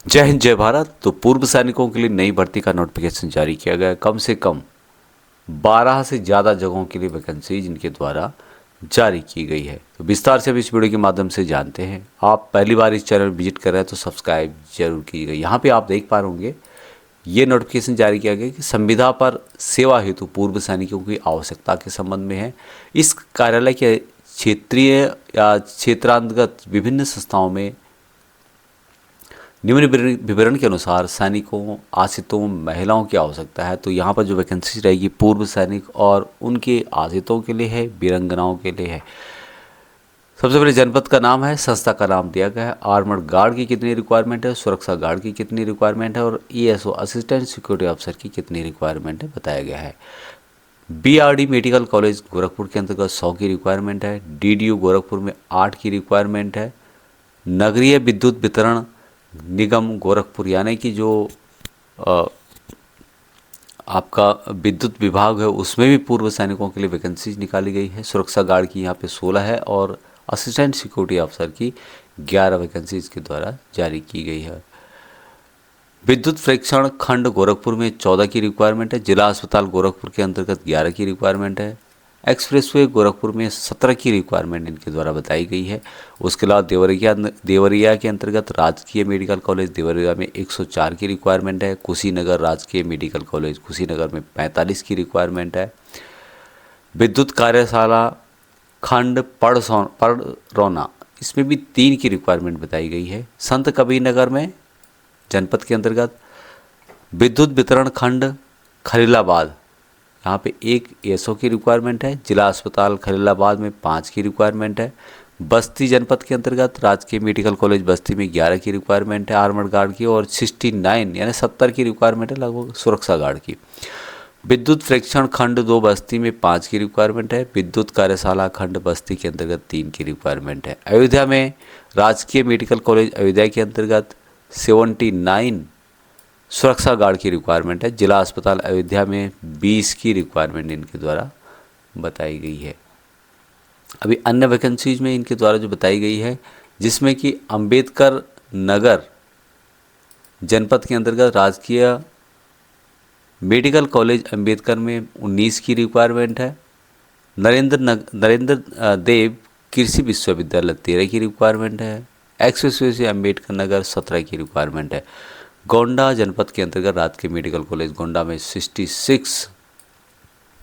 जय हिंद जय भारत। तो पूर्व सैनिकों के लिए नई भर्ती का नोटिफिकेशन जारी किया गया है। कम से कम 12 से ज़्यादा जगहों के लिए वैकेंसी जिनके द्वारा जारी की गई है। तो विस्तार से अब इस वीडियो के माध्यम से जानते हैं। आप पहली बार इस चैनल विजिट कर रहे हैं तो सब्सक्राइब जरूर कीजिएगा। यहाँ पे आप देख पा रहे होंगे ये नोटिफिकेशन जारी किया गया कि संविदा पर सेवा हेतु पूर्व सैनिकों की आवश्यकता के संबंध में है। इस कार्यालय के क्षेत्रीय या क्षेत्रांतर्गत विभिन्न संस्थाओं में निम्न विवरण के अनुसार सैनिकों, आश्रितों, महिलाओं की आवश्यकता है। तो यहाँ पर जो वैकेंसी रहेगी पूर्व सैनिक और उनके आश्रितों के लिए है, वीरांगनाओं के लिए है। सबसे पहले जनपद का नाम है, संस्था का नाम दिया गया है, आर्मर्ड गार्ड की कितनी रिक्वायरमेंट है, सुरक्षा गार्ड की कितनी रिक्वायरमेंट है और ESO असिस्टेंट सिक्योरिटी ऑफिसर की कितनी रिक्वायरमेंट है बताया गया है। BRD मेडिकल कॉलेज गोरखपुर के अंतर्गत 100 की रिक्वायरमेंट है। DDU गोरखपुर में 8 की रिक्वायरमेंट है। नगरीय विद्युत वितरण निगम गोरखपुर यानी कि जो आपका विद्युत विभाग है उसमें भी पूर्व सैनिकों के लिए वैकेंसी निकाली गई है। सुरक्षा गार्ड की यहाँ पे 16 है और असिस्टेंट सिक्योरिटी ऑफिसर की 11 वैकेंसी इसके द्वारा जारी की गई है। विद्युत प्रेक्षण खंड गोरखपुर में 14 की रिक्वायरमेंट है। जिला अस्पताल गोरखपुर के अंतर्गत 11 की रिक्वायरमेंट है। एक्सप्रेसवे गोरखपुर में 17 की रिक्वायरमेंट इनके द्वारा बताई गई है। उसके अलावा देवरिया के अंतर्गत राजकीय मेडिकल कॉलेज देवरिया में 104 की रिक्वायरमेंट है। कुशीनगर राजकीय मेडिकल कॉलेज कुशीनगर में 45 की रिक्वायरमेंट है। विद्युत कार्यशाला खंड पड़रौना इसमें भी 3 की रिक्वायरमेंट बताई गई है। संत कबीर नगर में जनपद के अंतर्गत विद्युत वितरण खंड खलीलाबाद यहाँ पे 1 ESO की रिक्वायरमेंट है। जिला अस्पताल खलीलाबाद में 5 की रिक्वायरमेंट है। बस्ती जनपद के अंतर्गत राजकीय मेडिकल कॉलेज बस्ती में 11 की रिक्वायरमेंट है आर्मर्ड गार्ड की और 69 यानी 70 की रिक्वायरमेंट है लगभग सुरक्षा गार्ड की। विद्युत प्रेक्षण खंड 2 बस्ती में 5 की रिक्वायरमेंट है। विद्युत कार्यशाला खंड बस्ती के अंतर्गत 3 की रिक्वायरमेंट है। अयोध्या में राजकीय मेडिकल कॉलेज अयोध्या के अंतर्गत 79 सुरक्षा गार्ड की रिक्वायरमेंट है। जिला अस्पताल अयोध्या में 20 की रिक्वायरमेंट इनके द्वारा बताई गई है। अभी अन्य वैकेंसीज में इनके द्वारा जो बताई गई है जिसमें कि अंबेडकर नगर जनपद के अंतर्गत राजकीय मेडिकल कॉलेज अंबेडकर में 19 की रिक्वायरमेंट है। नरेंद्र देव कृषि विश्वविद्यालय 13 की रिक्वायरमेंट है। एक्सप्रेसवे से अंबेडकर नगर 17 की रिक्वायरमेंट है। गोंडा जनपद के अंतर्गत राजकीय मेडिकल कॉलेज गोंडा में 66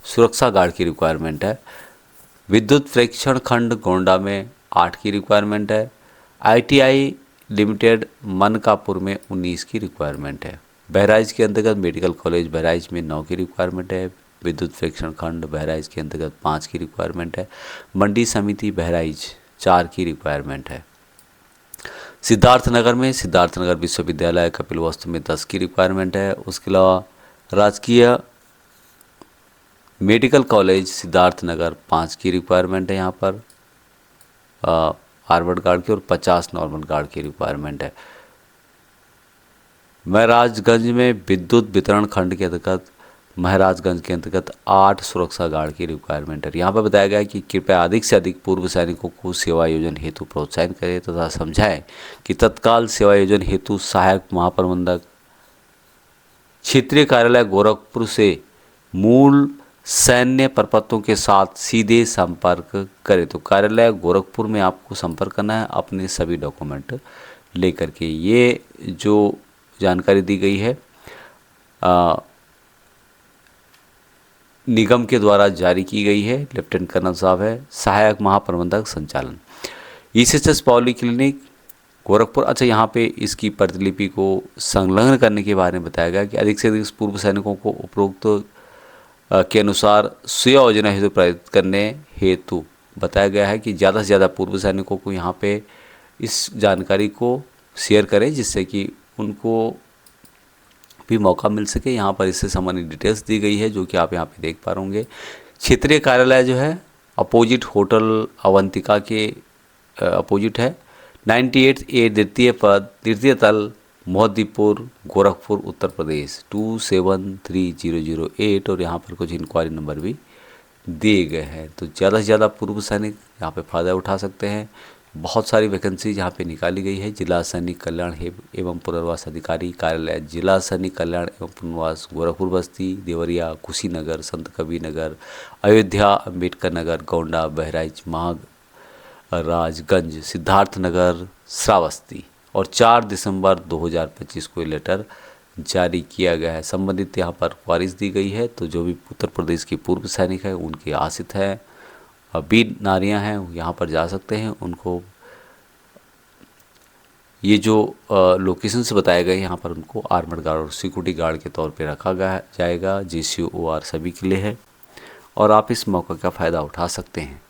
सुरक्षा गार्ड की रिक्वायरमेंट है। विद्युत प्रेक्षण खंड गोंडा में 8 की रिक्वायरमेंट है। ITI लिमिटेड मनकापुर में 19 की रिक्वायरमेंट है। बहराइच के अंतर्गत मेडिकल कॉलेज बहराइच में 9 की रिक्वायरमेंट है। विद्युत प्रेक्षण खंड बहराइच के अंतर्गत 5 की रिक्वायरमेंट है। मंडी समिति बहराइच 4 की रिक्वायरमेंट है। सिद्धार्थनगर में सिद्धार्थनगर विश्वविद्यालय कपिलवस्तु में 10 की रिक्वायरमेंट है। उसके अलावा राजकीय मेडिकल कॉलेज सिद्धार्थनगर 5 की रिक्वायरमेंट है। यहाँ पर आर्मर्ड गार्ड की और 50 नॉर्मल गार्ड की रिक्वायरमेंट है। महराजगंज में विद्युत वितरण खंड के अंतर्गत महराजगंज के अंतर्गत 8 सुरक्षा गार्ड की रिक्वायरमेंट है। यहाँ पर बताया गया है कि कृपया अधिक से अधिक पूर्व सैनिकों को सेवा योजन हेतु प्रोत्साहित करें तथा समझाएं कि तत्काल सेवा योजन हेतु सहायक महाप्रबंधक क्षेत्रीय कार्यालय गोरखपुर से मूल सैन्य प्रपत्रों के साथ सीधे संपर्क करें। तो कार्यालय गोरखपुर में आपको संपर्क करना है अपने सभी डॉक्यूमेंट लेकर के। ये जो जानकारी दी गई है निगम के द्वारा जारी की गई है। लेफ्टिनेंट कर्नल साहब है, सहायक महाप्रबंधक संचालन ECHS पॉली क्लिनिक गोरखपुर। अच्छा, यहाँ पे इसकी प्रतिलिपि को संलग्न करने के बारे में बताया गया कि अधिक से अधिक पूर्व सैनिकों को उपरोक्त के अनुसार सेवा योजना हेतु प्रेरित करने हेतु बताया गया है कि ज़्यादा से ज़्यादा पूर्व सैनिकों को यहाँ पे इस जानकारी को शेयर करें जिससे कि उनको भी मौका मिल सके। यहाँ पर इससे संबंधित डिटेल्स दी गई है जो कि आप यहाँ पे देख पा रहे। क्षेत्रीय कार्यालय जो है अपोजिट होटल अवंतिका के अपोजिट है। 98A द्वितीय तल मोहद्दीपुर गोरखपुर उत्तर प्रदेश 273008 और यहाँ पर कुछ इंक्वायरी नंबर भी दिए गए हैं। तो ज़्यादा से ज़्यादा पूर्व सैनिक यहाँ पे फ़ायदा उठा सकते हैं। बहुत सारी वैकेंसीज यहाँ पे निकाली गई है। जिला सैनिक कल्याण एवं पुनर्वास अधिकारी कार्यालय, जिला सैनिक कल्याण एवं पुनर्वास गोरखपुर बस्ती, देवरिया, कुशीनगर, संत कबीर नगर, अयोध्या, अम्बेडकर नगर, गोंडा, बहराइच, महाराजगंज, सिद्धार्थनगर, श्रावस्ती। और 4 दिसंबर 2025 को ये लेटर जारी किया गया है। संबंधित यहाँ पर ख्वारिश दी गई है। तो जो भी उत्तर प्रदेश के पूर्व सैनिक हैं उनके आश्रित हैं, वीर नारियां हैं, यहाँ पर जा सकते हैं। उनको ये जो लोकेशन से बताया गया यहाँ पर उनको आर्मड गार्ड और सिक्योरिटी गार्ड के तौर पे रखा गया जाएगा। JCOR सभी के लिए है और आप इस मौका का फ़ायदा उठा सकते हैं।